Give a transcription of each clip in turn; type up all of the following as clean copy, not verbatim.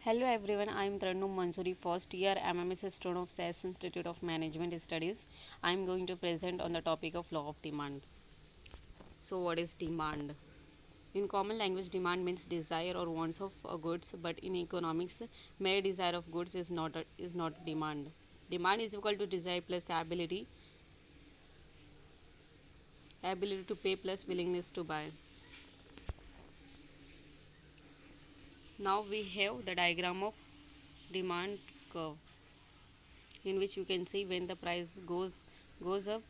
Hello everyone, I am Tarannum Mansuri, first year MMS student of SAS Institute of Management Studies. I am going to present on the topic of law of demand. So, what is demand? In common language, demand means desire or wants of goods, but in economics, mere desire of goods is not demand. Demand is equal to desire plus ability to pay plus willingness to buy. Now we have the diagram of demand curve, in which you can see when the price goes up,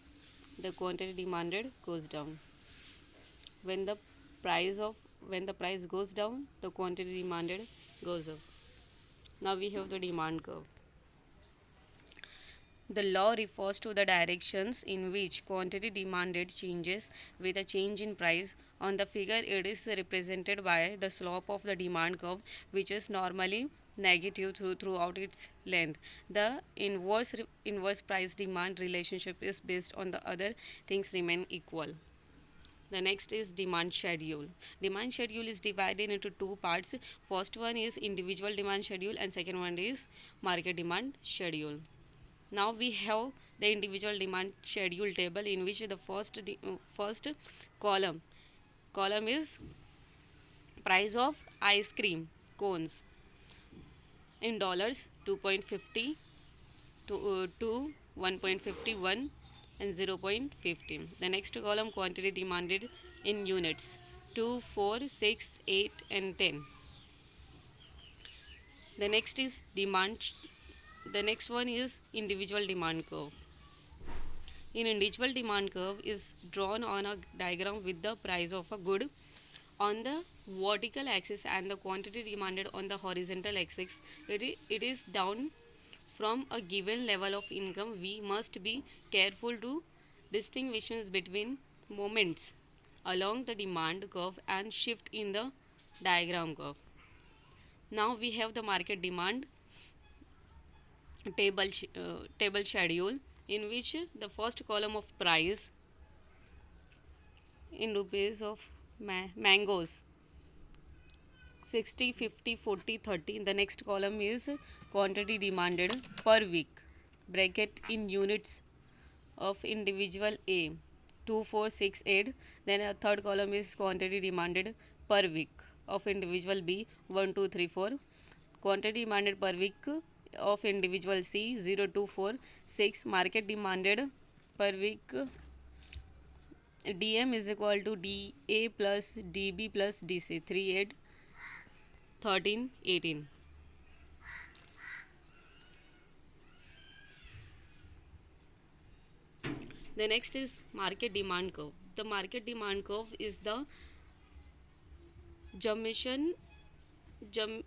the quantity demanded goes down. when the when the price goes down, the quantity demanded goes up. Now we have the demand curve. The law refers to the directions in which quantity demanded changes with a change in price. On the figure, it is represented by the slope of the demand curve, which is normally negative throughout its length. The inverse price demand relationship is based on the other things remain equal. The next is demand schedule. Demand schedule is divided into two parts. First one is individual demand schedule and second one is market demand schedule. Now we have the individual demand schedule table, in which the first column column is price of ice cream cones in dollars 2.50 to 1.51 and 0.50. The next column quantity demanded in units 2, 4, 6, 8 and 10. The next is demand. The next one is individual demand curve. In individual demand curve is drawn on a diagram with the price of a good on the vertical axis and the quantity demanded on the horizontal axis. It is down from a given level of income. We must be careful to distinguish between moments along the demand curve and shift in the diagram curve. Now we have the market demand table schedule, in which the first column of price in rupees of mangoes 60, 50, 40, 30. The next column is quantity demanded per week, bracket in units of individual A 2, 4, 6, 8. Then a third column is quantity demanded per week of individual B 1, 2, 3, 4. Quantity demanded per week of individual C 0, 2, 4, 6. Market demanded per week DM is equal to DA plus DB plus DC 3, 8, 13, 18. The next is market demand curve. The market demand curve is the summation jum,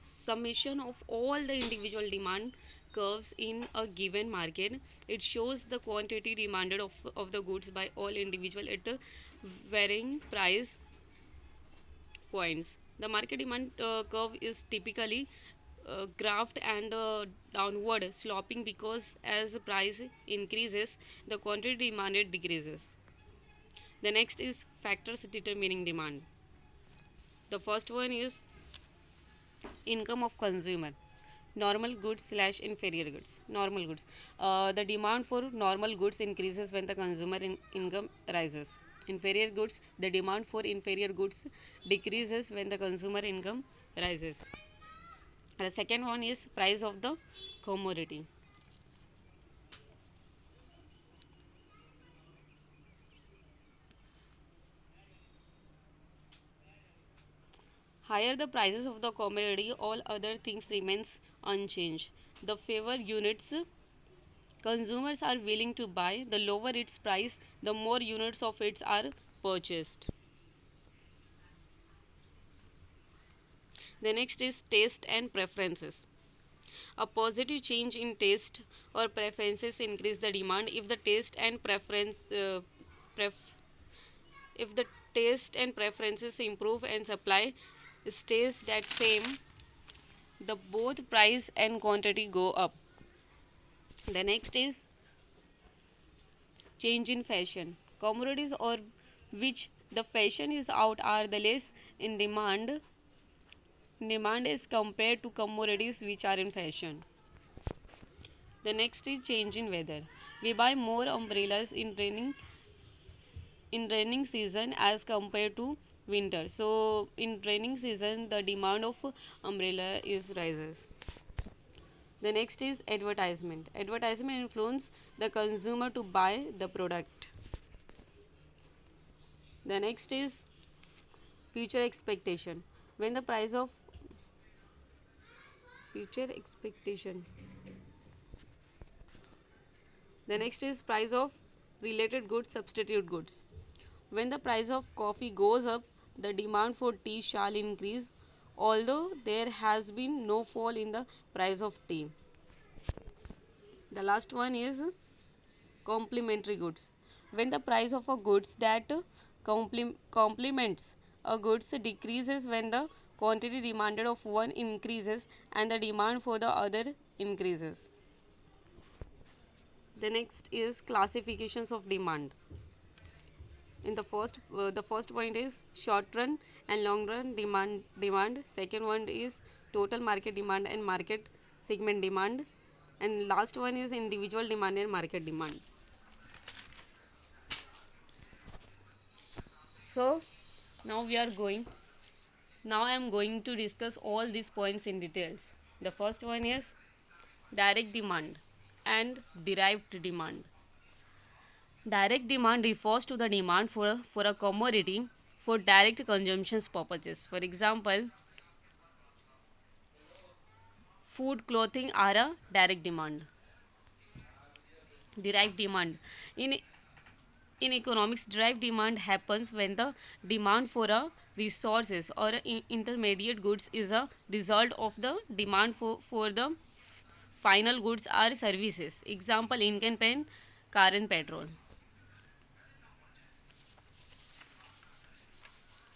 summation of all the individual demand curves in a given market. It shows the quantity demanded of the goods by all individual at varying price points. The market demand curve is typically graphed and downward sloping, because as the price increases, the quantity demanded decreases. The next is factors determining demand. The first one is income of consumer. Normal goods slash inferior goods. Normal goods. The demand for normal goods increases when the consumer income rises. Inferior goods. The demand for inferior goods decreases when the consumer income rises. The second one is price of the commodity. Higher the prices of the commodity, all other things remains unchanged. The fewer units consumers are willing to buy, the lower its price, the more units of it are purchased. The next is taste and preferences. A positive change in taste or preferences increase the demand. If the taste and pref- if the taste and preferences improve and supply stays that same, the both price and quantity go up. The next is change in fashion. Commodities or which the fashion is out are the less in demand demand is compared to commodities which are in fashion. The next is change in weather. We buy more umbrellas in raining season as compared to winter. So in raining season the demand of umbrella is rises. The next is advertisement. Advertisement influence the consumer to buy the product. The next is future expectation. When the price of future expectation. The next is price of related goods, substitute goods. When the price of coffee goes up, the demand for tea shall increase, although there has been no fall in the price of tea. The last one is complementary goods. When the price of a goods that complements a goods decreases when the quantity demanded of one increases and the demand for the other increases. The next is classifications of demand. In the first point is short run and long run demand. Second one is total market demand and market segment demand, and last one is individual demand and market demand. So now we are going now I am going to discuss all these points in details. The first one is direct demand and derived demand. Direct demand refers to the demand for a commodity for direct consumption purposes. For example, food, clothing are a direct demand. Derived demand. In in economics, derived demand happens when the demand for a resources or intermediate goods is a result of the demand for the final goods or services. Example, ink and pen, car and petrol.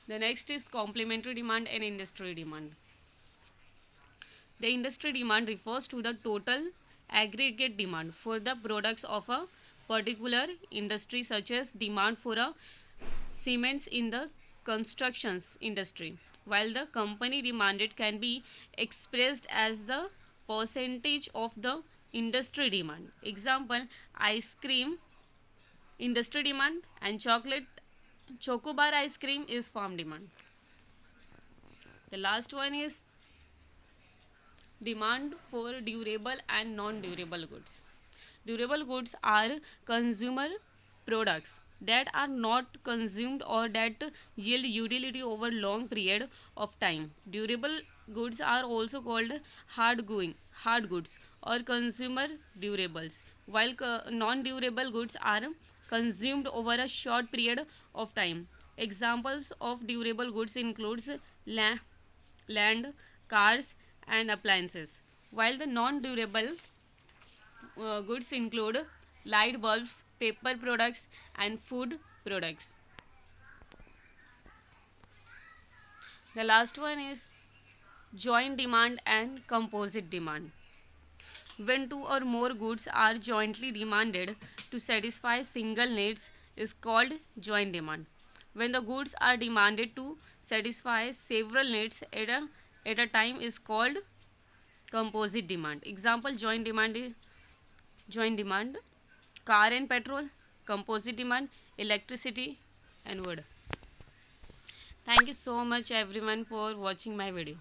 The next is complementary demand and industry demand. The industry demand refers to the total aggregate demand for the products of a particular industry, such as demand for a cements in the constructions industry, while the company demanded can be expressed as the percentage of the industry demand. Example, ice cream industry demand and chocobar ice cream is farm demand. The last one is demand for durable and non-durable goods. Durable goods are consumer products that are not consumed or that yield utility over long period of time. Durable goods are also called hard goods or consumer durables, while non-durable goods are consumed over a short period of time. Examples of durable goods includes land, cars, and appliances, while the non-durable goods include light bulbs, paper products, and food products. The last one is joint demand and composite demand. When two or more goods are jointly demanded to satisfy single needs is called joint demand. When the goods are demanded to satisfy several needs at a time is called composite demand. Example, joint demand car and petrol, composite demand electricity and wood. Thank you so much everyone for watching my video.